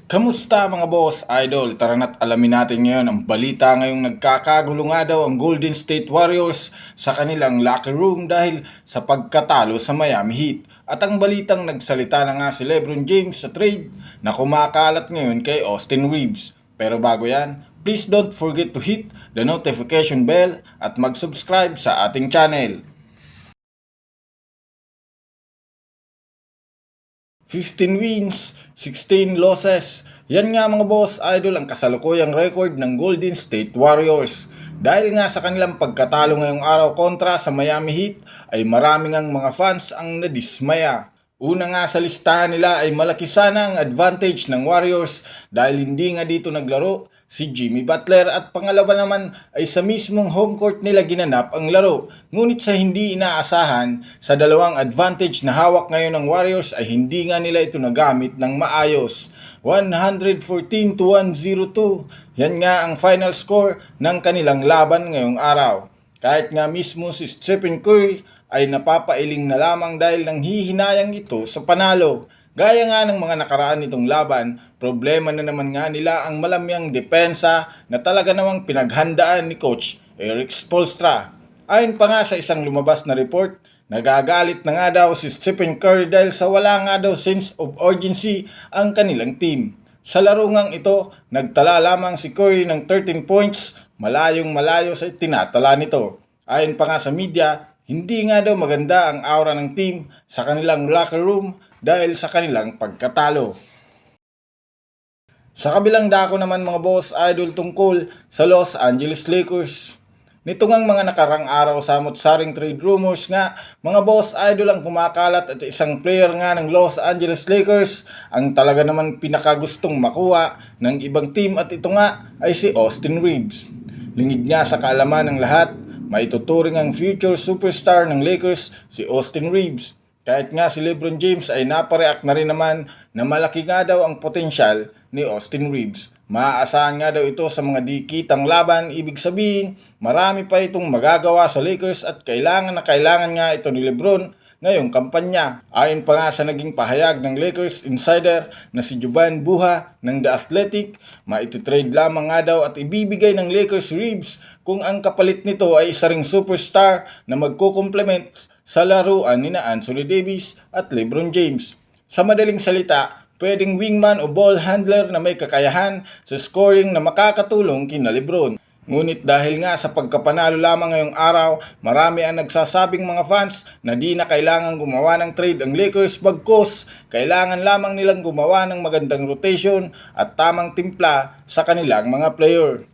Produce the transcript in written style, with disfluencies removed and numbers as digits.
Kamusta mga boss, idol? Tara na't alamin natin ngayon ang balita ngayong nagkakagulo nga daw ang Golden State Warriors sa kanilang locker room dahil sa pagkatalo sa Miami Heat. At ang balitang nagsalita na nga si LeBron James sa trade na kumakalat ngayon kay Austin Reeves. Pero bago yan, please don't forget to hit the notification bell at mag-subscribe sa ating channel. 15 wins, 16 losses. Yan nga mga boss, idol, ang kasalukuyang record ng Golden State Warriors. Dahil nga sa kanilang pagkatalo ngayong araw kontra sa Miami Heat, ay maraming ang mga fans ang nadismaya. Una nga sa listahan nila ay malaki sana ang advantage ng Warriors dahil hindi nga dito naglaro si Jimmy Butler at pangalawa naman ay sa mismong home court nila ginanap ang laro. Ngunit sa hindi inaasahan, sa dalawang advantage na hawak ngayon ng Warriors ay hindi nga nila ito nagamit ng maayos. 114-102, yan nga ang final score ng kanilang laban ngayong araw. Kahit nga mismo si Stephen Curry ay napapailing na lamang dahil nanghihinayang ito sa panalo. Gaya nga ng mga nakaraan nitong laban, problema na naman nga nila ang malamyang depensa na talaga namang pinaghandaan ni Coach Erik Spoelstra. Ayon pa nga sa isang lumabas na report, nagagalit na nga daw si Stephen Curry dahil sa wala nga daw sense of urgency ang kanilang team. Sa laro ngang ito, nagtala lamang si Curry ng 13 points, malayong malayo sa tinatala nito. Ayon pa nga sa media, hindi nga daw maganda ang aura ng team sa kanilang locker room dahil sa kanilang pagkatalo. Sa kabilang dako naman mga boss, idol, tungkol sa Los Angeles Lakers. Nito ngang mga nakarang araw samot-saring trade rumors nga, mga boss, idol, ang kumakalat at isang player nga ng Los Angeles Lakers ang talaga naman pinakagustong makuha ng ibang team at ito nga ay si Austin Reeves. Lingid nga sa kaalaman ng lahat, maituturing ang future superstar ng Lakers si Austin Reeves. Kahit nga si LeBron James ay napareact na rin naman na malaki nga daw ang potensyal ni Austin Reeves. Maaasahan nga daw ito sa mga dikitang laban, ibig sabihin marami pa itong magagawa sa Lakers at kailangan nga ito ni LeBron ngayong kampanya. Ayon pa nga sa naging pahayag ng Lakers insider na si Jovan Buha ng The Athletic, maititrade lamang nga daw at ibibigay ng Lakers Reeves kung ang kapalit nito ay isa ring superstar na magkukomplement sa laruan ni Anthony Davis at LeBron James. Sa madaling salita, pwedeng wingman o ball handler na may kakayahan sa scoring na makakatulong kina LeBron. Ngunit dahil nga sa pagkapanalo lamang ngayong araw, marami ang nagsasabing mga fans na di na kailangan gumawa ng trade ang Lakers bagkus kailangan lamang nilang gumawa ng magandang rotation at tamang timpla sa kanilang mga player.